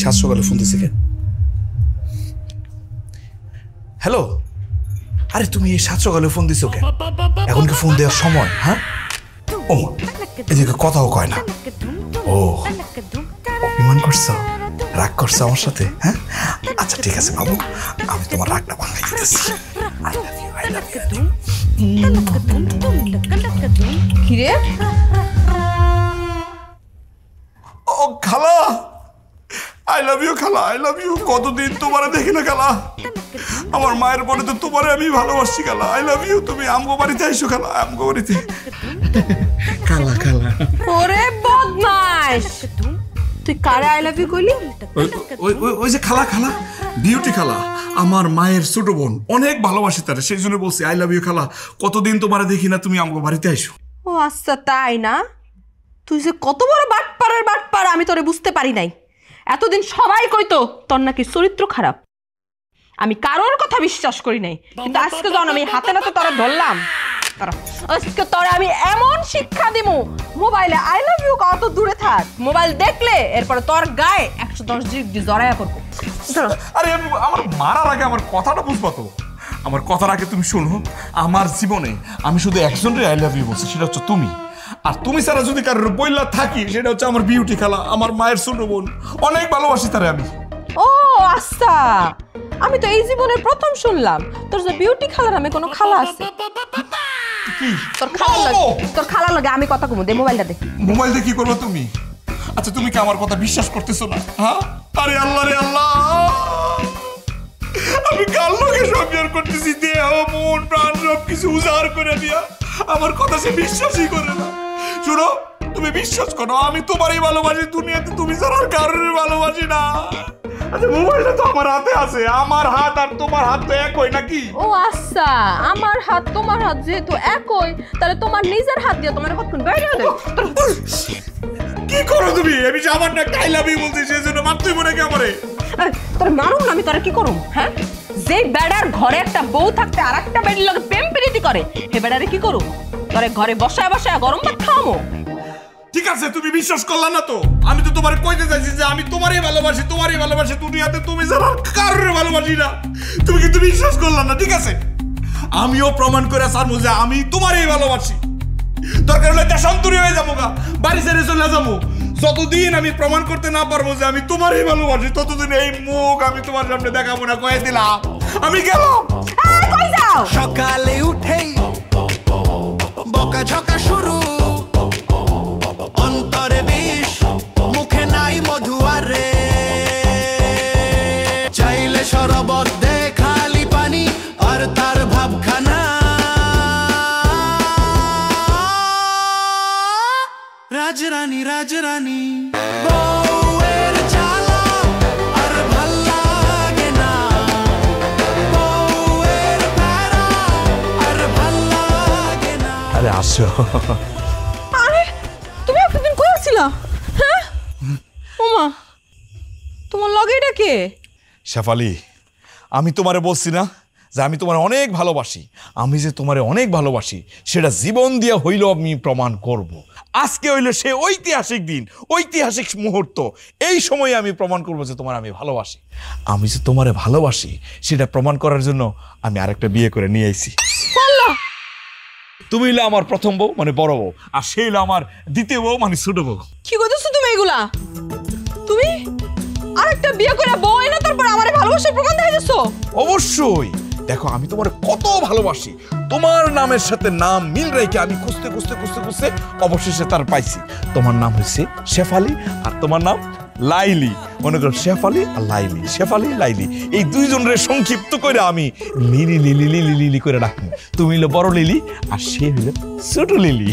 সাত সকালে ফোন দিছে কেন? হ্যালো, আরে তুমি এই সাত সকালে ফোন দিছো কেন? এখন কি ফোন দেওয়ার সময়? হ্যাঁ, ও এদিকে কথাও কয় না। ও অভিমান করছো, রাগ করছো আমার সাথে? হ্যাঁ, আচ্ছা ঠিক আছে বাবু, আমি তোমার রাগটা ভাঙাই দিতেছি। I love you, I love you. কিরে? ও খালা, আই লাভ ইউ খালা, আই লাভ ইউ। কতদিন তোমারে দেখি না খালা, আমার মায়ের পরে তো তোমারে আমি ভালোবাসি খালা। I love you. তুমি আমগো বাড়িতে আইসো খালা, আমগো বাড়িতে। খালা খালা। ওরে বদমাশ, তুই কারে আই লাভ ইউ কইলি? ওই যে খালা, খালা বিউটি খালা, আমার মায়ের ছোট বোন, অনেক ভালোবাসি তারে, সেই জন্য বলছি আই লাভ ইউ খালা। কতদিন তোমারে দেখি না, তুমি আমগো বাড়িতে আইসো। ও আচ্ছা তাই না? তুই যে কত বড় বাটপাড়ের বাটপাড় আমি তোরে বুঝতে পারি নাই। এতদিন সবাই কইতো তোর নাকি চরিত্র খারাপ, আমি কারোর কথা বিশ্বাস করি নাই, কিন্তু আজকে যখন আমি হাতে নাতে তোরা ধরলাম, আজকে তোরা আমি এমন শিক্ষা দিমু, মোবাইলে আই লাভ ইউ কত দূরে থাক, মোবাইল দেখলে এরপরে তোর গায়ে 110 ডিগ্রি জড়াইয়া পড়বো। আরে আমার মারার আগে আমার কথাটা বুঝবা তো, আমার কথার আগে তুমি শোনো। আমার জীবনে আমি শুধু একজনের আই লাভ ইউ বলছি, সেটা হচ্ছে তুমি। আর তুমি ছাড়া যদি কারোর বইলা থাকি, সেটা হচ্ছে আমার বিউটি খালা, আমার মায়ের ছোট বোন, অনেক ভালোবাসি তারে আমি। ও আচ্ছা, আমি তো এই জীবনের প্রথম শুনলাম তোর যে বিউটি খালা নামে কোনো খালা আছে। কি তোর খালা লাগে আমি কথা কমু, দে মোবাইলটা দে। মোবাইল দিয়ে কি করবো তুমি? আচ্ছা তুমি কি আমার কথা বিশ্বাস করতেছো না? হ্যাঁ, আরে আল্লাহ রে আল্লাহ, আমি কার লোকে সংসার করতেছি, দেহ মন প্রাণ সবকিছু উজাড় করে দিয়া আমার কথা সে বিশ্বাসই করে না। শুনো, তুমি বিশ্বাস করো, আমি তোমারই ভালোবাসি, দুনিয়াতে তুমি ছাড়া আর কারোর ভালোবাসি না। আচ্ছা মোবাইলটা তো আমার হাতে আছে, আমার হাত আর তোমার হাত তো একই নাকি? ও আচ্ছা, আমার হাত তোমার হাত যেহেতু একই, তাহলে তোমার নিজের হাত দিয়ে তোমার কতক্ষণ বাইরে হলে কি করো তুমি? আমি যে আমার না আই লাভ ইউ বলছি, সেই জন্য মারতেই মনে কে আমারে? তোর মারুম না আমি, তোরা কি করুম? হ্যাঁ, যে বেড়ার ঘরে একটা বউ থাকতে আর একটা বেড়ির লগে প্রেম প্রীতি করে, হে বেড়ারে কি করুম? তোরে ঘরে বসায় বসায় গরম ভাত খাওয়ামো। ঠিক আছে, তুমি বিশ্বাস করলা না তো? আমি তো তোমারে কইতে চাইছি যে আমি তোমারই ভালোবাসি, তোমারই ভালোবাসি, দুনিয়াতে তুমি ছাড়া কারোর ভালোবাসি না। তুমি কিন্তু বিশ্বাস করলা না, ঠিক আছে? আমিও প্রমাণ করে ছাড়বো যে আমি তোমারই ভালোবাসি। দরকার হলে দেশান্তরী হয়ে যাবো, বাড়ি ছেড়ে চলে যাবো। যতদিন আমি প্রমাণ করতে না পারবো যে আমি তোমারই ভালোবাসি, ততদিন এই মুখ আমি তোমার সামনে দেখাবো না। কয়ে দিলাম, আমি গেলাম। সকালে উঠেই বকা ঝকা শুরু, অন্তরে বিষ, মুখে নাই মধুয়ারে, চাইলে শরবত দে খালি পানি আর তার ভাবখানা। রাজরানী রাজরানী বউয়ের জ্বালা আর ভাল লাগে না, বউয়ের প্যারা আর ভাল লাগে না। আরে আসো। আরে তুমি এতদিন কই ছিলা? হ্যাঁ ওমা, তোমার লগে এটা কে? শেফালি, আমি তোমারে বলছি না যে আমি তোমার অনেক ভালোবাসি। আমি যে তোমারে অনেক ভালোবাসি সেটা জীবন দিয়ে হইলেও আমি প্রমাণ করব। আজকে হইলে সে ঐতিহাসিক দিন, ঐতিহাসিক মুহূর্ত। এই সময়ে আমি প্রমাণ করবো যে তোমার আমি ভালোবাসি। আমি যে তোমারে ভালোবাসি সেটা প্রমাণ করার জন্য আমি আরেকটা বিয়ে করে নিয়ে আইছি। তুমি হইলে আমার প্রথম বউ মানে বড় বউ, আর সে হইলো আমার দ্বিতীয় বউ মানে ছোট বউ। কি করতেছো তুমি এগুলা? তুমি আরেকটা বিয়ে করে বউ এনে তারপর আমারে ভালোবাসার প্রমাণ দেখাইছো? অবশ্যই। দেখো, আমি তোমার কত ভালোবাসি, তোমার নামের সাথে নাম মিল রেখে আমি খুঁজতে খুঁজতে খুঁজতে খুঁজতে অবশেষে তার পাইছি। তোমার নাম হচ্ছে শেফালি আর তোমার নাম লাইলি। মনে করো শেফালি আর লাইলি, শেফালি লাইলি, এই দুইজনের সংক্ষিপ্ত করে আমি লিলি লিলি লিলি লিলি করে রাখবো। তুমি হলো বড় লিলি আর সে হলো ছোট লিলি।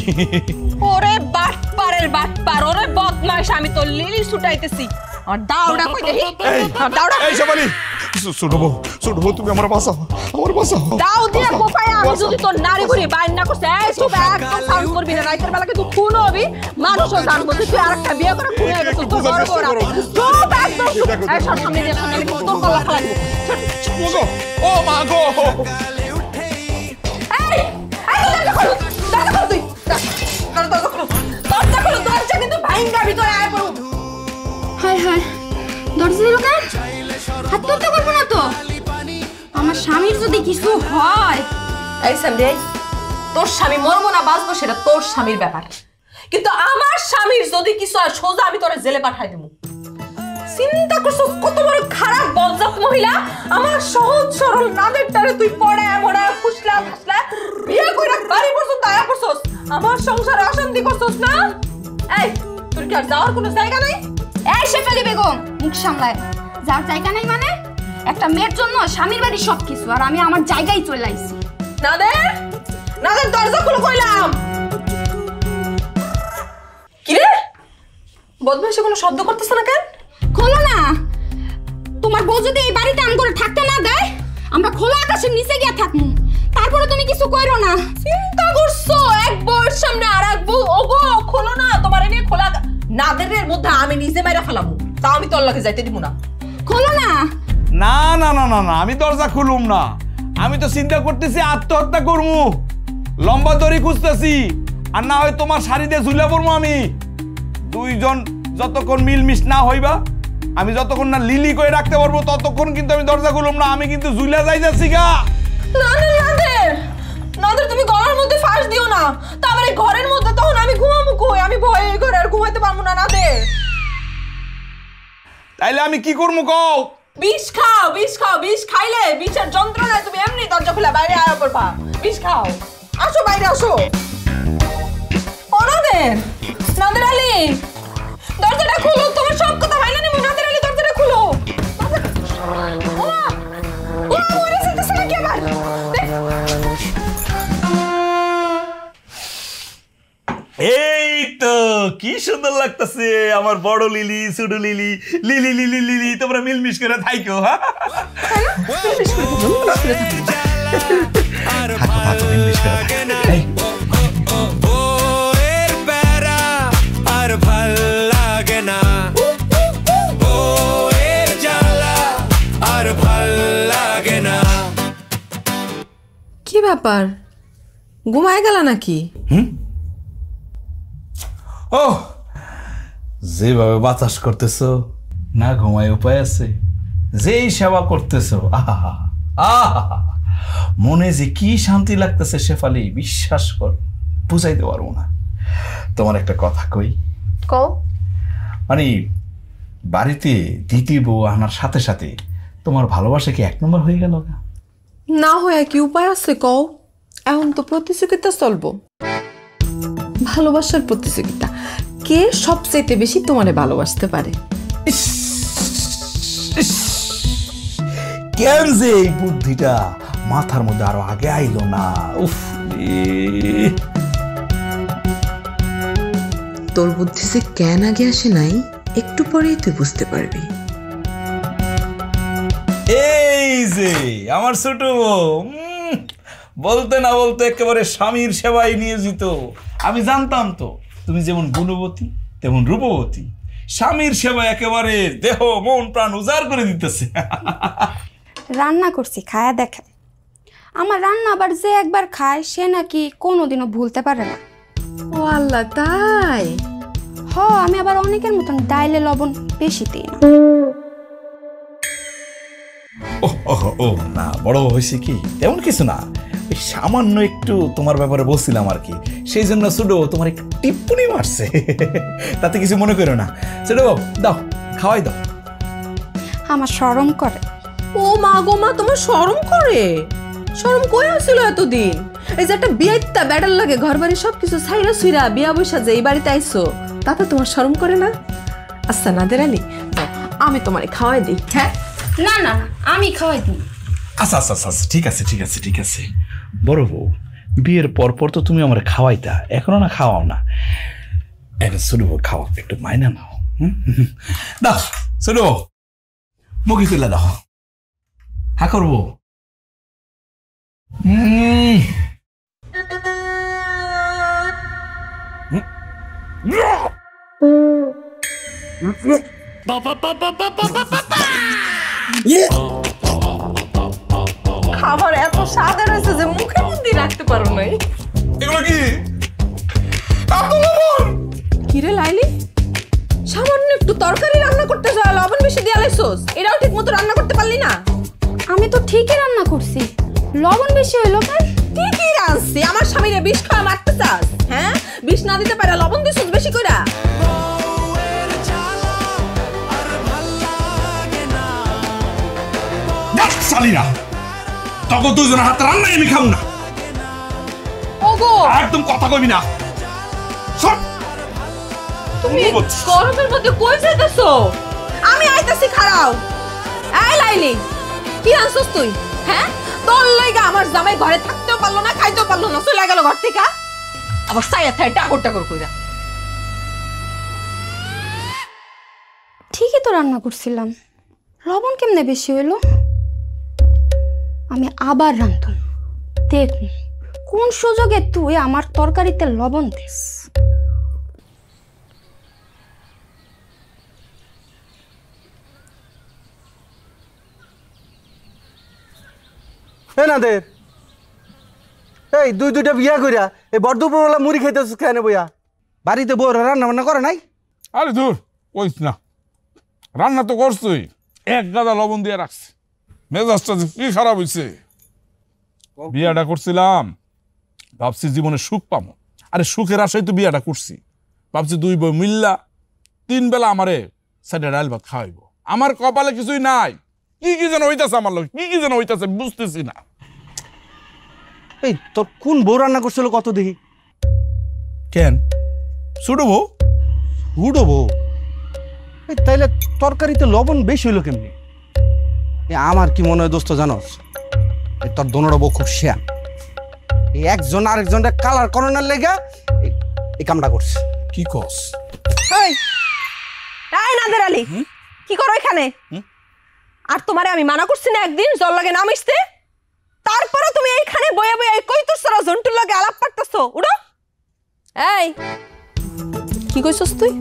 ওরে বাটপারের বাটপার, ওরে বদমাশ, আমি তো লিলি ছুটাইতেছি। আর দাওড়া কই দেখি? দাওড়া। এই শেফালি, ছোট বউ তুমি আমার বাঁচাও, আমার বাঁচাও। দাও দিয়ে কোপায় আমি যদি তোর নারী ঘুরি বাইন না করছে, এই তুই একদম সাউন্ড করবি না, রাতের বেলা কিন্তু খুন হবি, মানুষও জানবো যে তুই আরেকটা বিয়ে করে খুন হয়ে গেছিস। তোর বড় বড় চুপ একদম চুপ। এই সব সামনে দিয়ে সামনে তোর গলা ফালাই দিব। ও মা গো, এই দরজা খোল, দরজা খোল, তুই দরজা খোল, কিন্তু ভাইঙ্গা ভিতরে আয় পড়ু। হায় হায়, দরজা স্বামীর যদি কিছু হয়। এই সামনে তোর স্বামী মরবো না বাঁচবো সেটা তোর স্বামীর ব্যাপার, কিন্তু আমার স্বামীর যদি কিছু হয় সোজা আমি তোরে জেলে পাঠাই দেবো। চিন্তা করছো কত বড় খারাপ বজ্জাত মহিলা। আমার সহজ সরল নাদেরটারে তুই পড়ায় মড়ায় ফুসলা ফুসলা বিয়ে কইরা বাড়ি পর্যন্ত আয়া করছস, আমার সংসারে অশান্তি করছস না। এই তোর কি আর যাওয়ার কোনো জায়গা নাই? এই শেফালি বেগম, মুখ সামলায়। যার জায়গা নাই মানে? একটা মেয়ের জন্য স্বামীর বাড়ি সবকিছু, আর আমি আমার জায়গায় চলে আইছি। নাদের নাদের দরজা খুলে কইলাম। কি রে বদমাইশে কোনো শব্দ করতেছ না কেন? খোলো না। তোমার বউ যদি এই বাড়িতে আম করে থাকতে না দেয়, আমরা খোলা আকাশের নিচে গিয়ে থাকবো। তারপরে তুমি কিছু কইরো না। চিন্তা করছো এক বউয়ের সামনে আর এক বউ। ওগো খোলো না, তোমার এনে খোলা নাদের মধ্যে আমি নিজে মাইরা ফেলামু, তাও আমি তোর লাগে যাইতে দিব না। খোলো না। না না না না না, আমি দরজা খুলুম না। আমি তো চিন্তা করতেছি আত্মহত্যা করবো, লম্বা দড়ি খুঁজতেছি, আর না হয় তোমার শাড়ি দিয়ে ঝুলে পড়বো। আমি দুইজন যতক্ষণ মিলমিশ না হইবা, আমি যতক্ষণ না লিলি করে রাখতে পারবো ততক্ষণ কিন্তু আমি দরজা খুলুম না। আমি কিন্তু ঝুলে যাই যাচ্ছি গা। নাদের নাদের নাদের তুমি গলার মধ্যে ফাঁস দিও না, তারপরে এই ঘরের মধ্যে তখন আমি ঘুমাবো কই? আমি ভয়ে এই ঘরে আর ঘুমাইতে পারবো না। নাদের তাইলে আমি কি করবো কও? বিষ খাও, বিষ খাও। বিষ খাইলে বিষের যন্ত্রণায় তুমি এমনি দরজা খুলে বাইরে আয়া করবা। বিষ খাও, আসো বাইরে আসো। ও নাদের, নাদের আলী দরজাটা খুলো, তোমার সব কথা ভাইলা নিব। নাদের আলী দরজাটা খুলো। এই তো কি সুন্দর লাগতেছে আমার বড় লিলি, ছোট লিলি, লিলি লিলি লিলি, তোমরা মিলমিশ করে থাইকো। হ্যাঁ থাকো থাকো, মিলমিশ করে থাকো। আর ভাল লাগে না, বউয়ের জ্বালা আর ভাল লাগে না। কি ব্যাপার, ঘুমায় গেল নাকি? ও যেভাবে বাতাস করতেছো, না ঘুমায় উপায় আছে? যেই সেবা করতেছো, আহা আহা, মনে যে কি শান্তি লাগতেছে শেফালি, বিশ্বাস কর বুঝাইতে পারবো না। তোমার একটা কথা কই। কও। মানে বাড়িতে দ্বিতীয় বউ আনার সাথে সাথে তোমার ভালোবাসা কি 1 নম্বর হয়ে গেল? না হয়ে কি উপায় আছে কও? এখন তো প্রতিযোগিতা চলবো, ভালোবাসার প্রতিযোগিতা। কে সবচেয়ে বেশি তোমারে ভালোবাসতে পারে? কেন যে এই বুদ্ধিটা মাথার মধ্যে আরো আগে আইলো না? উফ, তোর বুদ্ধি যে কেন আগে আসে নাই একটু পরেই তুই বুঝতে পারবি। এই যে আমার ছোট বউ, বলতে না বলতে একেবারে স্বামীর সেবায় নিয়োজিত। আমি জানতাম তো তুমি যেমন গুণবতী তেমন রূপবতী, স্বামীর সেবায় একেবারে দেহ মন প্রাণ উজাড় করে দিতেছে। রান্না করছি, খায়া দেখে। আমার রান্না আবার যে একবার খায় সে নাকি কোনোদিনও ভুলতে পারে না। ও আল্লাহ, তাই? হ, আমি আবার অনেকের মতন ডাইলে লবণ বেশি দিই না। ও না, বড় হয়েছে কি তেমন কিছু না, ওই সামান্য একটু তোমার ব্যাপারে বলছিলাম আর কি, সেই জন্য ছোট তোমার একটু টিপ্পনি মারছে। তাতে কিছু মনে করো না। ছোট দাও, খাওয়াই দাও। আমার শরম করে। ও মা গো মা, তোমার শরম করে? শরম কই আসছিল এতদিন? এই যে একটা বিয়েটা ব্যাডাল লাগে, ঘর বাড়ি সবকিছু ছাইরা ছুইরা বিয়া বৈশা যে এই বাড়িতে আইছো, তাতে তোমার শরম করে না? আচ্ছা নাদের আলী, আমি তোমারে খাওয়াই দিই। হ্যাঁ না না না, আমি খাওয়াই দিই। আচ্ছা আচ্ছা আচ্ছা, ঠিক আছে ঠিক আছে ঠিক আছে। বড় বউ, বিয়ের পর পর তো তুমি আমার খাওয়াইতা, এখনো না খাওয়াও না। একটা ছোট বউ খাওয়া, একটু মাইনা নাও। দাও ছোট বউ, মুখে তুলে দাও। হ্যাঁ করবো। খাবার এত স্বাদের হয়েছে যে মুখের মধ্যে রাখতে পারো নাই। এগুলো কি? কিরে লাইলি, সামান্য একটু তরকারি রান্না করতে যা লবণ বেশি দিয়ে লাইছস, এটাও ঠিক মতো রান্না করতে পারলি না? আমি তো ঠিকই রান্না করছি, লবণ বেশি হইলো কেন? ঠিকই রাঁধছি, আমার স্বামীরে বিষ খাওয়া মারতে চাস? হ্যাঁ, বিষ না দিতে পারে লবণ দিছিস বেশি কইরা। সালিনা, তখন দুজনের হাতে রান্নাই আমি খাবো না। ওগো, একদম কথা কইবি না। সব তুমি গরমের মধ্যে কই যাইতাছো? আমি আইতাছি, খাড়াও। এই লাইলি, কি আনছস তুই? হ্যাঁ, তোর লাইগা আমার জামাই ঘরে থাকতেও পারলো না, খাইতেও পারলো না, চলে গেল ঘর থেকে। আবার সাইয়া থাই টাকর টাকর কইরা। ঠিকই তো রান্না করছিলাম, লবণ কেমনে বেশি হইলো? আমি আবার রান্ধুম, দেখ কোন সুযোগে তুই আমার তরকারিতে লবণ দিস। নাদের এই দুইটা বিয়া কইরা এই বর্ধপুরওয়ালা মুড়ি খাইতেছিস কেন বইয়া? বাড়িতে বউ রান্না বান্না করে নাই? আরে ধুর, কইস না, রান্না তো করছই, এক গাদা লবণ দিয়ে রাখছি। মেজাজটা কি খারাপ হইছে। বিয়াটা করছিলাম, ভাবছি জীবনে সুখ পাবো। আরে সুখের আশাই তো বিয়াটা করছি। ভাবছি দুই বই মিল্লা 3 বেলা আমারে সাইডে ডাল ভাত খাওয়াইবো। আমার কপালে কিছুই নাই। কি কি যেন হইতাছে আমার লোক, কি কি যেন হইতাছে বুঝতেছি না। এই তোর কোন বউ রান্না করছিল কত দেখি? কেন ছোট বউ? হুডো বউ? এই তাইলে তরকারিতে লবণ বেশি হইলো কেমনি? আমার কি মনে হয় দোস্ত জানোস, এই তোর দোনোটা বউ খুব শেয়ান। এই একজন আরেকজনটা কালার করোনার লেগা এই কামটা করছে। কি কস? এই নাদের আলী, কি করো এখানে? আর তোমারে আমি মানা করছি না একদিন জল লাগে না মিশতে? তারপরে তুমি এইখানে বয়া বয়া কই তোর সারা জন্টুর লাগে আলাপ পারতেছো? উড়ো। এই কি কইছস তুই?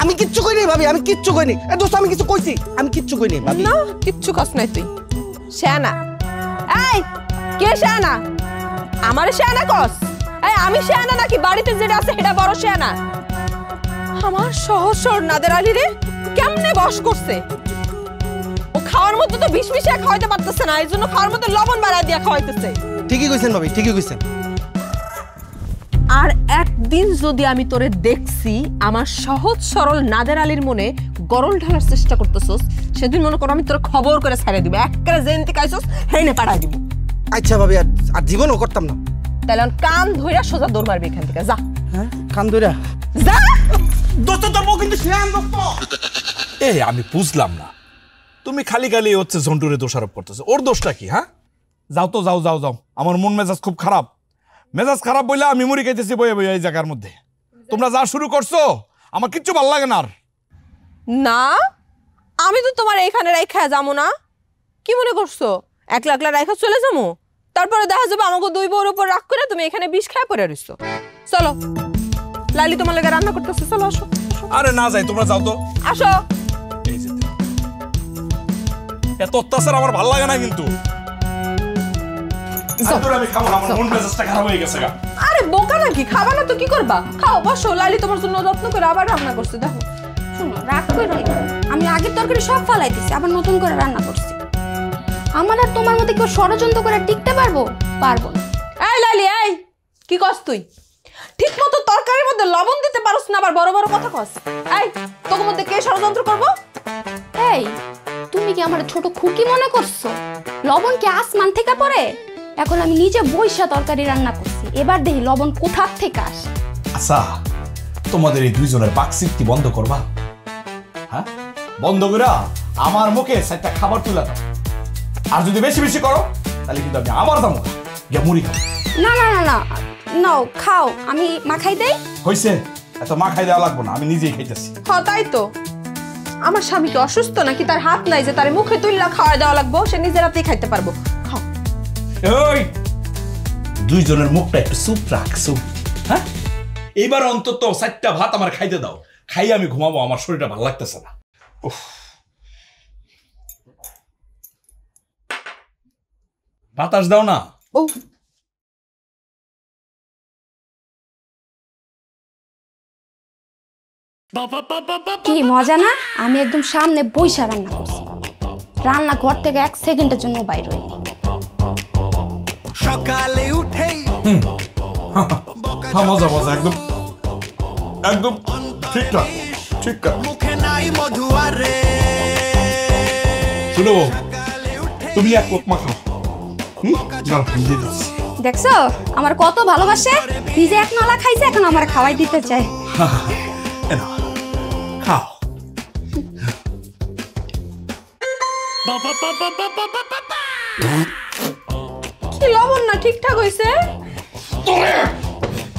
আমি কিচ্ছু কইনি ভাবি, আমি কিচ্ছু কইনি। এ দোস্ত আমি কিছু কইছি? আমি কিচ্ছু কইনি ভাবি। না, কিচ্ছু কস নাই তুই। শানা, এই কে শানা? আমারে শানা কস? এই আমি শানা নাকি বাড়িতে যেটা আছে সেটা বড় শানা? আমার সহসর নাদের আলী রে কেমনে বশ করছে? ও খাওয়ার মতো তো বিষ মিশিয়ে খাওয়াইতে পারতেছে না, এই জন্য খাওয়ার মতো লবণ বাড়ায় দিয়ে খাওয়াইতেছে। ঠিকই কইছেন ভাবি, ঠিকই কইছেন। আর একদিন যদি আমি তোরে দেখছি আমার সহজ সরল নাদের আলীর মনে গরল ঢালার চেষ্টা করতেছস, সেদিন মনে করো আমি তোর খবর করে ছাড়িয়ে দিব, একেবারে জেনতে কাইছস হেনে পাঠাই দিব। আচ্ছা ভাবি, আর জীবনও করতাম না। তাহলে কান ধইরা সোজা দৌড় মারবি এখান থেকে, যা। হ্যাঁ, কান ধইরা যা। দোস্ত তোর বউ কিন্তু শেয়ান দোস্ত। এই আমি বুঝলাম না, তুমি খালি খালি হচ্ছে ঝন্টুরে দোষারোপ করতেছো। ওর দোষটা কি? হ্যাঁ, যাও তো, যাও যাও যাও। আমার মন মেজাজ খুব খারাপ। মেজাজ খারাপ বইলে আমি মুড়ি খাইতেছি বয়ে বয়ে এই জায়গার মধ্যে। তোমরা যা শুরু করছো আমার কিচ্ছু ভালো লাগে না। আর না, আমি তো তোমার এইখানে রাইখা যাবো না। কি মনে করছো একলা একলা রাইখা চলে যাবো? তারপরে দেখা যাবে আমাকে দুই বউর উপর রাগ করে তুমি এখানে বিষ খায় পড়ে রইছো। চলো, লাইলি তোমার লাগে রান্না করতেছে, চলো আসো। আরে না যাই, তোমরা যাও তো, আসো। এই যে এত অত্যাচার আমার ভালো লাগে না কিন্তু। আমি খাবো না, আমার মন মেজাজটা খারাপ হয়ে গেছে গা। আরে বোকা নাকি, খাবা না তো কি করবা? খাও, বসো। লাইলি তোমার জন্য যত্ন করে আবার রান্না করছে, দেখো। শোনো, রাগ করো না, আমি আগের তরকারি সব ফালাই দিছি, আবার নতুন করে রান্না করছি। আমার আর তোমার মধ্যে কেউ ষড়যন্ত্র করে টিকতে পারবো? পারবো না। এই লাইলি, এই কি কস তুই? ঠিক মতো তরকারির মধ্যে লবণ দিতে পারোস না, আবার বড় বড় কথা কস। এই তোর মধ্যে কে ষড়যন্ত্র করবো? এই তুমি কি আমার ছোট খুকি মনে করছো? লবণ কি আসমান থেকে পড়ে? এখন আমি নিজে বইসা তরকারি রান্না করছি, এবার দেখি লবণ কোথা থেকে আসে। আচ্ছা, তোমাদের এই দুইজনের বাকসিফটি বন্ধ করবা? হ্যাঁ, বন্ধ করে আমার মুখে সাইডটা খাবার তুলে দাও। আর যদি বেশি বেশি করো তাহলে কিন্তু আমি আবার দাম গিয়ে মুড়ি খাবো। না না না না, নাও খাও, আমি মাখাই দেই। হইছে, এত মা খাই দেওয়া লাগবো না, আমি নিজেই খাইতেছি। হ্যাঁ তাই তো। আমার স্বামী কি অসুস্থ নাকি? তার হাত নাই যে তার মুখে তুললা খাওয়া দেওয়া লাগবো? সে নিজের হাতেই খাইতে পারবো। খাও। ওই দুইজনের মুখটা একটু চুপ রাখ, চুপ। হ্যাঁ, এইবার অন্তত 4টা ভাত আমার খাইতে দাও, খাই আমি ঘুমাবো, আমার শরীরটা ভালো লাগতেছে না। বাতাস দাও না। ও কি মজা না, আমি একদম সামনে বইসা রান্না করছি। রান্না ঘর থেকে 1 সেকেন্ডের জন্য বাইরে হইনি। সকালে উঠেই মজা মজা একদম একদম ঠিকঠাক ঠিকঠাক। মুখে নাই মধু আরে শুনো তুমি এক কোক মাখাও। দেখছো আমার কত ভালোবাসে, নিজে এক নলা খাইছে এখন আমার খাওয়াই দিতে চায়। খাও। কি লবণ না ঠিকঠাক হইছে? তোরে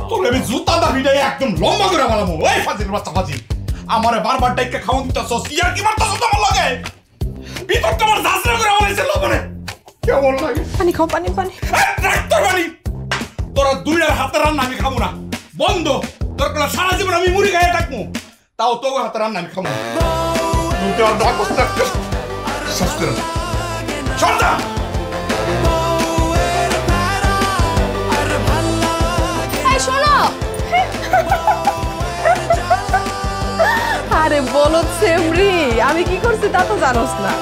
তোরে আমি জুতা দা ভিড়াই একদম লম্বা করে বানাবো। ওই ফাজিল বাচ্চা ফাজিল, আমারে বারবার ডাইকা খাওয়ান দিতাছস, ইয়ার কি মারতাছস তোমার লাগে? ভিতরটা আমার ঝাঁঝরা করে বানাইছে লবণে। কেমন লাগে? পানি খাও, পানি পানি। ডাক্তার পানি। তোরা দুইটার হাতে রান্না আমি খাবো না, বন্ধ। দরকার সারা জীবন আমি মুড়ি খাইয়ে থাকবো, তাও তোর হাতে রান্না আমি খাবো না। তুই আর ডাক করতে শেষ করে না। সরদা এই শোনো, আরে বলো সেমরি, আমি কি করছি তা তো জানোস না।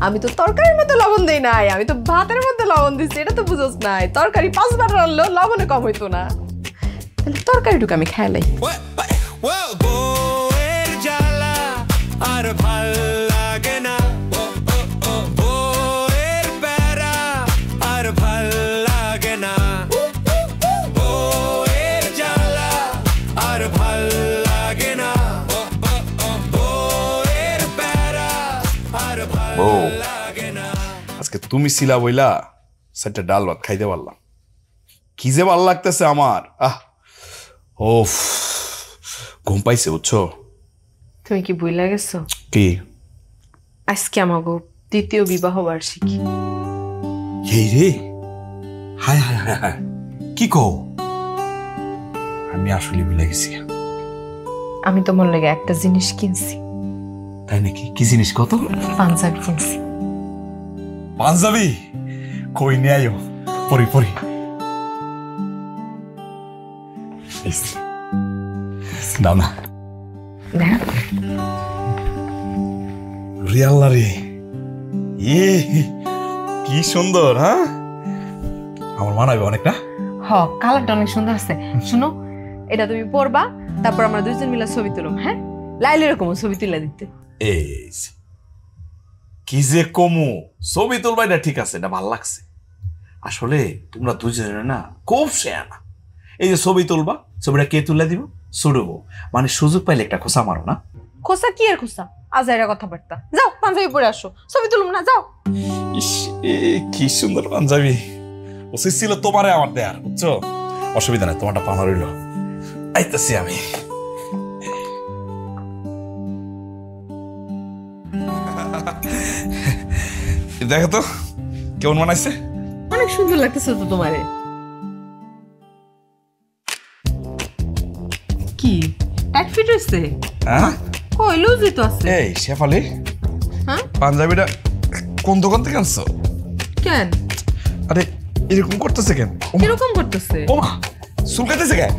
আমি তো তরকারির মধ্যে লবণ দেই নাই, আমি তো ভাতের মধ্যে লবণ দিচ্ছি, এটা তো বুঝোস নাই। তরকারি 5 বার রান্নলেও লবণে কম হইতো না। তাহলে তরকারিটুকু আমি খাইলাই। বউয়ের জ্বালা আর ভাল লাগে না, বউয়ের প্যারা আর ভাল লাগে না, বউয়ের জ্বালা আর ভাল লাগে না, বউয়ের প্যারা আর ভাল লাগে না। আজকে তুমি ছিলা বইলা সেটা ডাল ভাত খাইতে পারলাম, কি যে ভালো লাগতেছে আমার। ওফ, ঘুম পাইছে বুঝছো? তুমি কি বুঝলা গেছো কি? আজকে আমাগো 2য় বিবাহ বার্ষিকী। এই রে, হায় হায় হায় হায়, কি কও? আমি আসলে ভুলে গেছি। আমি তোমার লাগে একটা জিনিস কিনছি। তাই নাকি? কি জিনিস? কত? পাঞ্জাবি কিনছি। পাঞ্জাবি? কই নিয়ে আয়ো, পরি পরি। দাও না। রিয়াল্লা রে, কি সুন্দর। হ্যাঁ, আমার মানাবে অনেকটা। কালারটা অনেক সুন্দর আছে। শুনো, এটা তুমি পরবা, তারপর আমরা দুইজন মিলে ছবি তুলুম। হ্যাঁ, লাইলে এরকম ছবি তুলে দিতে। কি যে কমু, ছবি তুলবা এটা ঠিক আছে, এটা ভাল লাগছে। আসলে তোমরা দুজনে না খুব শেয়ানা। এই যে ছবি তুলবা, ছবিটা কে তুলে দিব? ছুড়বো, মানে সুযোগ পাইলে একটা খোসা মারো না। খোসা কি আর খোসা, আজাইরা কথাবার্তা। যাও পাঞ্জাবি পরে আসো, ছবি তুলুম না, যাও। কি সুন্দর পাঞ্জাবি, উচিত ছিল তোমারে আমার দেয়ার, বুঝছো? অসুবিধা নাই, তোমারটা পানা রইল। আইতাছি আমি। দেখো তো কেমন বানাইছে? অনেক সুন্দর লাগতেছে তো তোমারে। কি টাইট ফিট হইছে? হ্যাঁ, কই লুজই তো আছে। এই শেফালি, হ্যাঁ, পাঞ্জাবিটা কোন দোকান থেকে আনছো? কেন আরে এরকম করতেছে কেন? কিরকম করতেছে? ও মা, চুলকাইতেছে কেন?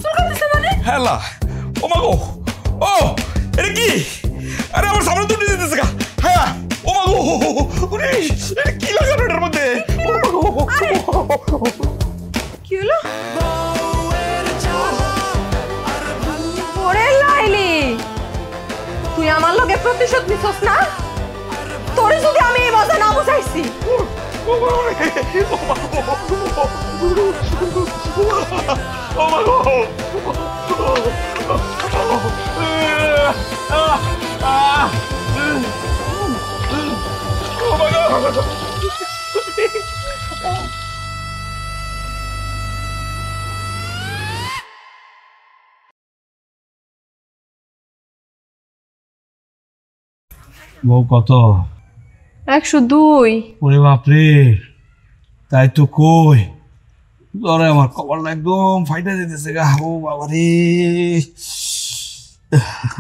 চুলকাইতেছে মানে? হ্যালা, ও মা গো, ও এটা কি? আরে আমার সামনে দুটি যেতেছে গা। হ্যাঁ, ও মা গো, ওরে এটা কি লাগানো এটার মধ্যে? ও মা গো, কি হলো? ওরে লাইলি, তুই আমার লগে প্রতিশোধ নিছস না? তোরে যদি আমি এই মজা না বুঝাইছি। ও মা গো, বউ কত? 102। ওরে বাপরে, তাই তো কই, ধরে আমার কপালটা একদম ফাইটা যেতেছে গা। ও বাবা রে।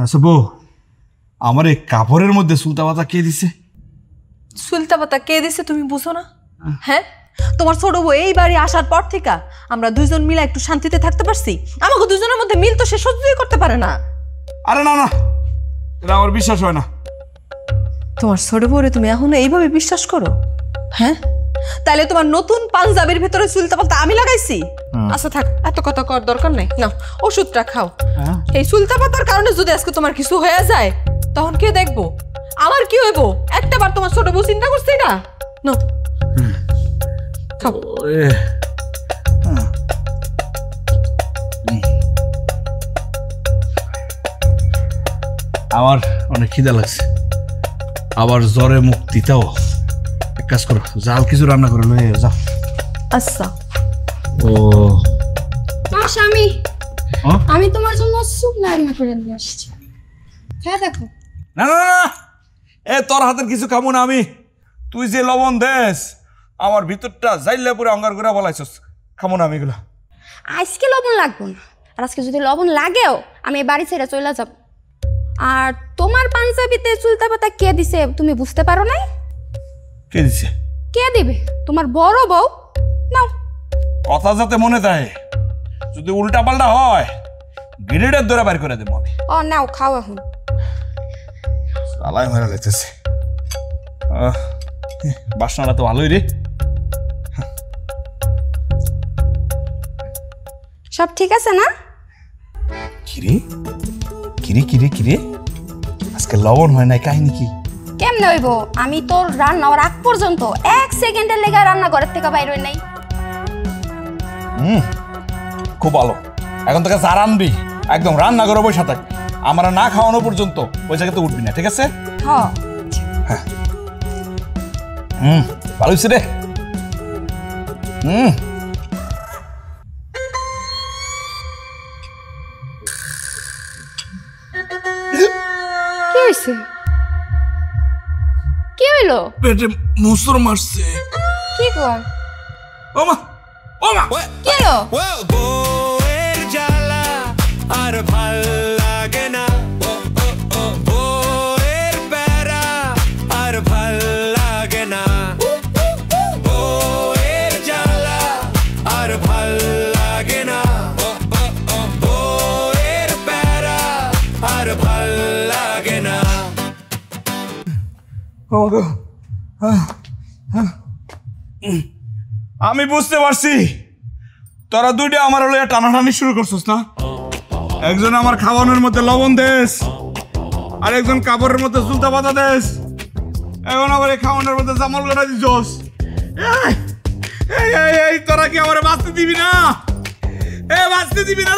আচ্ছা বউ, আমার এই কাপড়ের মধ্যে সুতা পাতা কে দিছে? সুলতা পাতা কে দিছে তুমি বুঝো না? হ্যাঁ, তোমার ছোট বউ এই বাড়ি আসার পর থেকে আমরা দুইজন মিলে একটু শান্তিতে থাকতে পারছি? আমাকে দুজনের মধ্যে মিল তো সে সহ্যই করতে পারে না। আরে না না, এটা আমার বিশ্বাস হয় না। তোমার ছোট বউরে তুমি এখনো এইভাবে বিশ্বাস করো? হ্যাঁ, তাহলে তোমার নতুন পাঞ্জাবির ভেতরে সুলতা পাতা আমি লাগাইছি? আচ্ছা থাক, এত কথা কর দরকার নাই। না, ওষুধটা খাও। এই সুলতা পাতার কারণে যদি আজকে তোমার কিছু হয়ে যায় তখন কে দেখবো? আমার কি হইব? একটাবার তোমার ছোট বউ চিন্তা করছি না? না, খাও। আমার অনেক খিদা লাগছে, আবার জ্বরে মুক্তিটাও। এক কাজ করো, জাল কিছু রান্না করে লয়ে যাও। আচ্ছা। ও স্বামী, আমি তোমার জন্য স্যুপ রান্না করে নিয়ে আসছি, হ্যাঁ দেখো। না না না, এ তোর হাতের কিছু খাবো না আমি। তুই যে লবণ দেস আমার ভিতরটা জাইলে পুরো অঙ্গার করে বলাইছস, খাবো না আমি এগুলো। আজকে লবণ লাগবো না, আর আজকে যদি লবণ লাগেও আমি এই বাড়ি ছেড়ে চলে যাব। আর তোমার পাঞ্জাবিতে সুলতা পাতা কে দিছে তুমি বুঝতে পারো নাই? কে দিছে? কে দিবে? তোমার বড় বউ। নাও। কথা যাতে মনে থাকে, যদি উল্টা পাল্টা হয় গ্রেডের ধরে বাইর করে দেবো আমি। ও নাও, খাও এখন। সালাই মেরা লেগেছে, বাসনাটা তো ভালোই রে। সব ঠিক আছে না? কিরে কিরে কিরে কিরে, আজকে লবণ হয় নাই, কাহিনী কি? কেমনে হইব? আমি তোর রান্না হওয়ার আগ পর্যন্ত 1 সেকেন্ডের লেগে রান্না ঘরের থেকে বাইর হই নাই। খুব ভালো। এখন তোকে যা রানবি একদম রান্না করে বসে থাক, আমরা না খাওয়ানো পর্যন্ত ওই জায়গাতে উঠবি না, ঠিক আছে? হ্যাঁ। ভালো হয়েছে রে। কি হইছে? কি হইলো? পেটে মুসর মারছে। কি কর? ওমা ওমা, কি হলো? বউয়ের জ্বালা আর ভাল লাগে না, বউয়ের প্যারা আর ভাল লাগে না, বউয়ের জ্বালা আর ভাল লাগে না, বউয়ের প্যারা আর ভাল লাগে না। আমি বুঝতে পারছি তোরা দুইটা আমার লইয়া টানাটানি শুরু করছিস না। একজন আমার খাওয়ানোর মধ্যে লবণ দেস, আর একজন কাপড়ের মধ্যে সুলতা পাতা দেস, এখন আবার এই খাওয়ানোর মধ্যে জামাল কাটা দিছস। এই তোরা কি আমার বাঁচতে দিবি না? বাঁচতে দিবি না?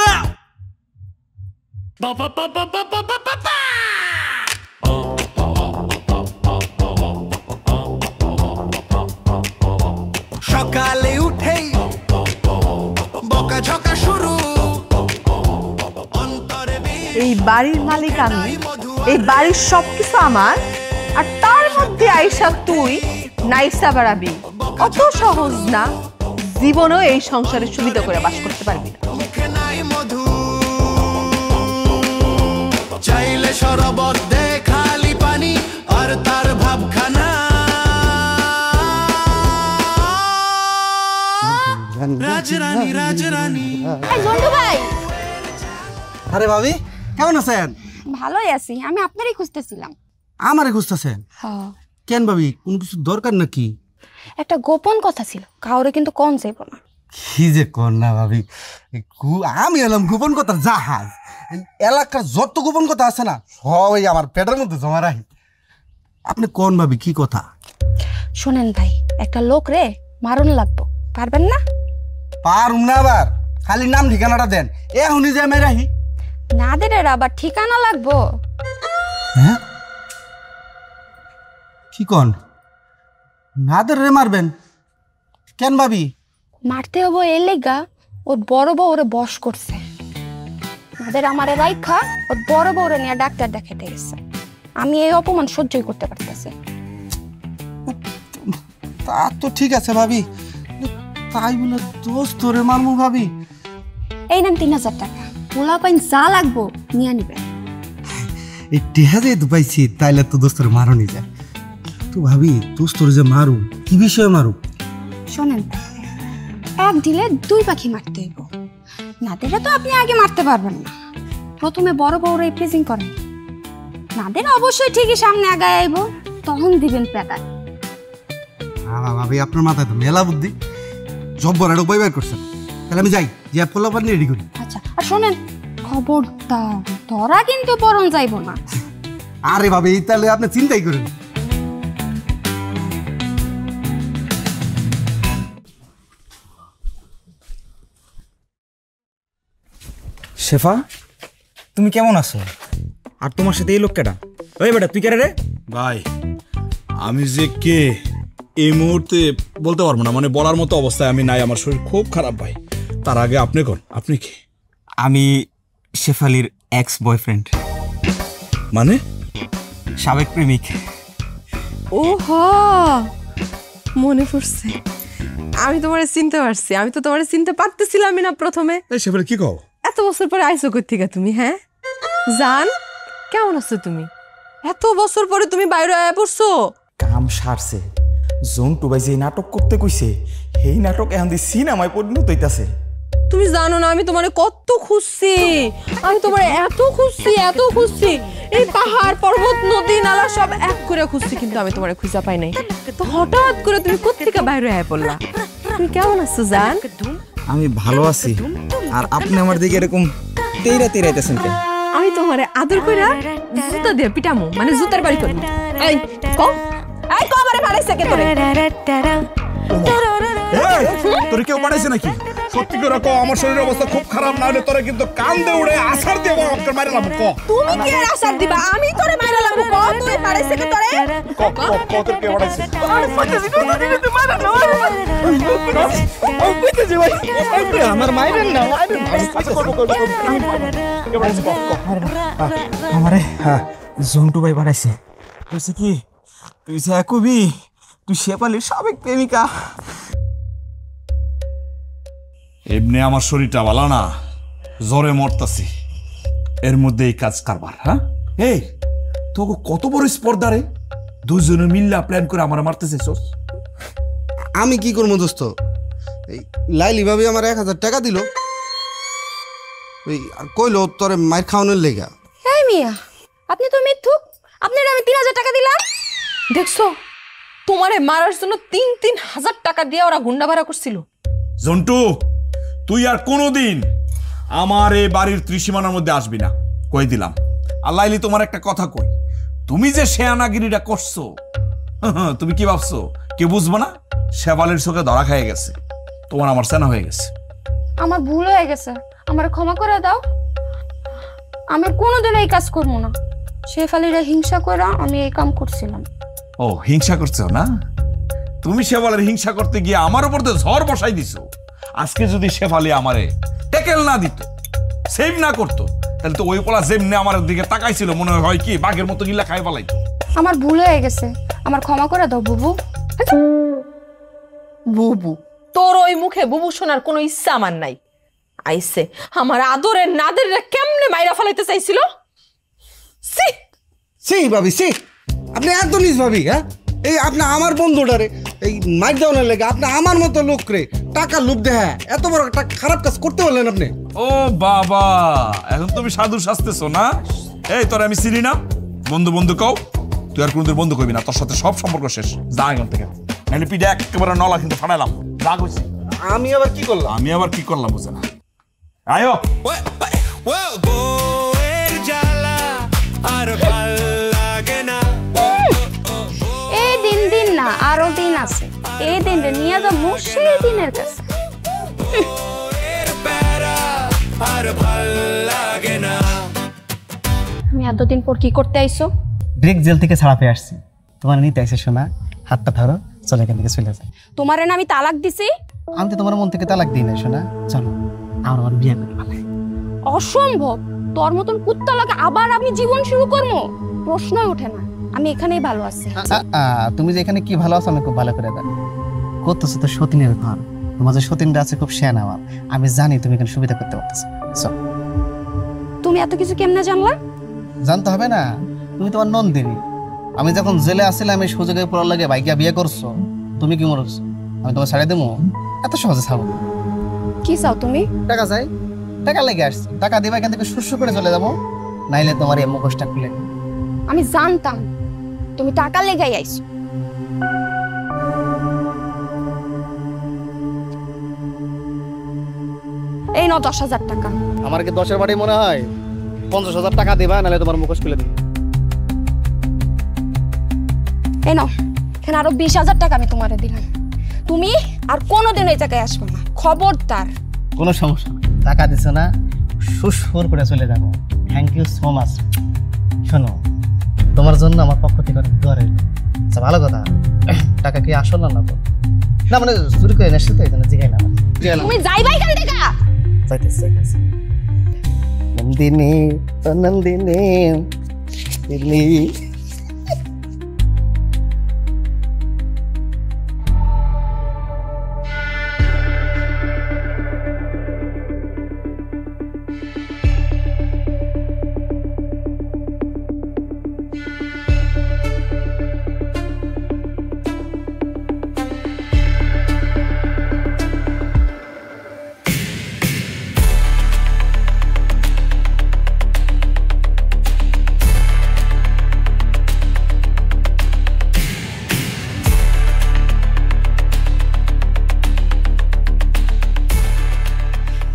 সকালে উঠেই বকাঝকা শুরু, অন্তরে এই বাড়ির মালিক আমি, এই বাড়ির সবকিছু আমার, আর তার মধ্যে আইসা তুই নাইসা বাড়াবি। অত সহজ না, জীবনেও এই সংসারে সুবিধা করে বাস করতে পারবি না। মুখে নাই মধু, চাইলে শরবত দে খালি পানি আর তার ভাবখানা। রাজরানী রাজরানী। এই জন্টু ভাই। আরে ভাবি, কেমন আছেন? ভালোই আছি, আমি আপনারই খুঁজতেছিলাম। আমারে খুঁজতেছেন? হ্যাঁ। কেন ভাবি, কোন কিছু দরকার নাকি? একটা গোপন কথা ছিল, কাউরে কিন্তু কোন যাইব না। কি যে কর না ভাবি, আমি এলাম গোপন কথার জাহাজ। এলাকার যত গোপন কথা আছে না সবাই আমার পেটের মধ্যে জমা রাখি। আপনি কোন ভাবি, কি কথা? শোনেন ভাই, একটা লোক রে মারণ লাগবো, পারবেন না? পারুম না, আবার খালি নাম ঠিকানাটা দেন, এখনই যে আমি রাখি। না দিলে আবার ঠিকানা লাগবো। হ্যাঁ, কি কন? নাদের রে মারবেন কেন ভাবি? মারতে হবো এর লেগা, ওর বড় বউ ওরে বশ করছে। নাদের আমারে রাইখা ওর বড় বউরে নিয়ে ডাক্তার দেখাতে গেছে। আমি এই অপমান সহ্যই করতে পারতেছি। তা তো ঠিক আছে ভাবি, তাই বলে দোষ তোরে মারমু ভাবি? এই নেন 3000 টাকা, পোলা পাইন যা লাগবো নিয়ে নিবেন। এই টেহা যেহেতু পাইছি তাইলে তো দোষ তোরে মারণই যায়। কিন্তু ভাবি দোস্তর যে মারু কি বিষয়ে মারু? শোনেন, এক ঢিলে দুই পাখি মারতে হইব। নাদেরা তো আপনি আগে মারতে পারবেন না, প্রথমে বড় বড় প্রেজিং করেন। নাদের অবশ্যই ঠিকই সামনে আগায় আইব, তখন দিবেন পেদার। ভাবি আপনার মাথায় তো মেলা বুদ্ধি, জব্বর আর উপায় বের করছেন। তাহলে আমি যাই, যে পোলা পানি রেডি করি। আচ্ছা, আর শোনেন, খবরদার ধরা কিন্তু পরন যাইব না। আরে ভাবি তাহলে আপনি চিন্তাই করেন। শেফা, তুমি কেমন আছো? আর তোমার সাথে এই লোকটা, ওই বেটা তুই কেরে রে? ভাই আমি যে কে এই মুহূর্তে বলতে পারবো না, মানে বলার মতো অবস্থায় আমি নাই, আমার শরীর খুব খারাপ ভাই। তার আগে আপনি কোন, আপনি কি? আমি শেফালির এক্স বয়ফ্রেন্ড, মানে সাবেক প্রেমিক। ও হ, মনে পড়ছে। আমি তোমারে চিনতে পারছি। আমি তো তোমারে চিনতে পারতেছিলামই না প্রথমে। এই সেফালে কি কও? এত বছর পরে আইসো কই থেকে তুমি? হ্যাঁ জান, কেমন আছো তুমি? এত বছর পরে তুমি বাইরে আয়া পড়ছো। কাম সারছে, জন্টু ভাই যে নাটক করতে কইছে এই নাটক এখন দিয়ে সিনেমায় পরিণত হইতাছে। তুমি জানো না আমি তোমারে কত খুঁজছি, আমি তোমারে এত খুঁজছি, এই পাহাড় পর্বত নদী নালা সব এক করে খুঁজছি, কিন্তু আমি তোমারে খুঁজা পাই নাই। তো হঠাৎ করে তুমি কোত্থেকে বাইরে আয়া পড়লা? তুমি কেমন আছো জান? আমি ভালো আছি, আর আপনি আমার দিকে এরকম তেইরাইতেছেন কেন? আমি তোমারে আদর কইরা জুতা দিয়ে পিটামু, মানে জুতার বাড়ি করবো। এই কও, এই কও আমারে মারাইছে কে তোরে? তোর কেউ বাড়াইছে নাকি? সত্যি করে কও, আমার শরীরের অবস্থা খুব খারাপ, না হলে তোরা কিন্তু কান দিয়ে উড়ে আছাড় দিয়ে আমাকে মাইরা লাভ। ক তুমি কি আর আসার দিবা? আমি তোরে মাইরা লাভ। ক তুই মারাইছে কে তোরে? তোর কে বাড়াইছে? আমার মাইরেন না, আমারে জন্টু ভাই বাড়াইছে। বলছে কি তুই যা কবি তুই শেফালির সাবেক প্রেমিকা। এমনি আমার শরীরটা ভালো না, জ্বরে মরতাছি, এর মধ্যে এই কাজ কারবার। হ্যাঁ এই তোকে কত বড় স্পর্ধা রে, দুজনে মিল্লা প্ল্যান করে আমার মারতেছিস। আমি কি করবো দোস্ত? এই লাইলি ভাবি আমার 1000 টাকা দিল, ওই আর কইলো তোরে মাইর খাওয়ানোর লেগা। এই মিয়া, আপনি তো মিথ্যুক। আপনার আমি 3000 টাকা দিলাম। দেখছো, তোমারে মারার জন্য 3,000 টাকা দিয়ে ওরা গুন্ডা ভাড়া করছিল। জন্টু তুই আর কোনোদিন আমার এই বাড়ির ত্রিসীমানার মধ্যে আসবি না, কই দিলাম। আল্লাইলি তোমার একটা কথা কই, তুমি যে শেয়ানাগিরিটা করছো, তুমি কি ভাবছো কেউ বুঝবো না? শেফালির চোখে ধরা খেয়ে গেছে, তোমার আমার সেনা হয়ে গেছে। আমার ভুল হয়ে গেছে, আমার ক্ষমা করে দাও। আমি কোনোদিন এই কাজ করবো না। শেফালিরা হিংসা করে আমি এই কাম করছিলাম। ও হিংসা করছো না? তুমি শেফালির হিংসা করতে গিয়ে আমার উপর তো ঝড় বসাই দিছো। আজকে যদি শেফালি আমারে টেকেল না দিত, সেভ না করতো, তাহলে তো ওই পোলা যেমনি আমার দিকে তাকাইছিল মনে হয় কি বাঘের মতো গিলা খাই পালাইতো। আমার ভুল হয়ে গেছে, আমার ক্ষমা করে দাও বুবু। বুবু, তোর ওই মুখে বুবু শোনার কোনো ইচ্ছা আমার নাই। আইসে আমার আদরের নাদের কেমনে মাইরা ফেলাইতে চাইছিল। সি সি ভাবি সি, আপনি এত নিজ ভাবি। হ্যাঁ এই আপনি আমার বন্ধুটারে এই মাইক দেওয়ানোর লেগে আপনি আমার মতো লোক রে টাকা লোভ দেয় এত বড় একটা খারাপ কাজ করতে পারলেন আপনি। ও বাবা, এখন তুমি সাধু সাজতেছো না? এই তোর আমি চিনি না, বন্ধু বন্ধু কও। তুই আর কোনদিন বন্ধু কইবি না, তোর সাথে সব সম্পর্ক শেষ। যা এখান থেকে, নাহলে পিঠে একেবারে নলা কিন্তু ফাটাইলাম। যা কইছি। আমি আবার কি করলাম? বুঝে না। আয়ো এই দিন দিন না, আরো দিন আছে। এই দিনটা নিয়ে যাবো সেই দিনের কাছে। আমি এতদিন পর কি করতে আইছো? ব্রেক জেল থেকে ছাড়া পেয়ে আসছি, তোমার নিতে আসে শোনা। হাতটা ধরো, চলো এখান থেকে চলে যায়। তোমারে না আমি তালাক দিছি? আমি তো তোমার মন থেকে তালাক দিই না শোনা, চলো আমার বিয়ে করে ভালো। অসম্ভব, তোর মতন কুত্তা লাগে আবার আমি জীবন শুরু করবো? প্রশ্নই ওঠে না। আমি এখানেই ভালো আছি। তুমি যে এখানে কি ভালো আছো আমি খুব ভালো করে জানি। করতেছো তো সতীনের ঘর, তোমার যে সতীনরা আছে খুব শেয়ান আমার, আমি জানি তুমি এখানে সুবিধা করতে পারতেছো। তুমি এত কিছু কেমনে জানলা? জানতে হবে না, তুমি তোমার নন্দিনী, আমি যখন জেলে আসছিলাম এই সুযোগে পড়ার লাগে ভাইয়া বিয়ে করছো, তুমি কি মরছ? আমি তোমার ছাড়ে দেবো? এত সহজে ছাড়বো? কি চাও তুমি? টাকা চাই, টাকা লেগে আসছি, টাকা দিবা এখান থেকে সুস্থ করে চলে যাবো, নাইলে তোমার এই মুখোশটা খুলে নিবো। আমি জানতাম তুমি টাকা লেগাই আইছো। এই নাও 10,000 টাকা। আমার কি 10-এর বাড়ি মনে হয়? 50,000 টাকা দিবা, নাহলে তোমার মুখোশ খুলে দিবো। এই নাও, এখানে আরো 20,000 টাকা আমি তোমারে দিলাম। তুমি আর কোনোদিন এই জায়গায় আসবে না, খবরদার। কোনো সমস্যা নেই, টাকা দিছো না, সুসুর করে চলে যাবো। Thank you so much. শোনো, তোমার জন্য আমার পক্ষ থেকে অনেক দোয়া রইল। আচ্ছা ভালো কথা, টাকা কি আসল না তো? না মানে চুরি করে নেছি তো, এই জন্য জিগাই না। তুমি যাইবা এখান থেকে। যাইতেছি। নন্দিনী ও নন্দিনী দিল্লি।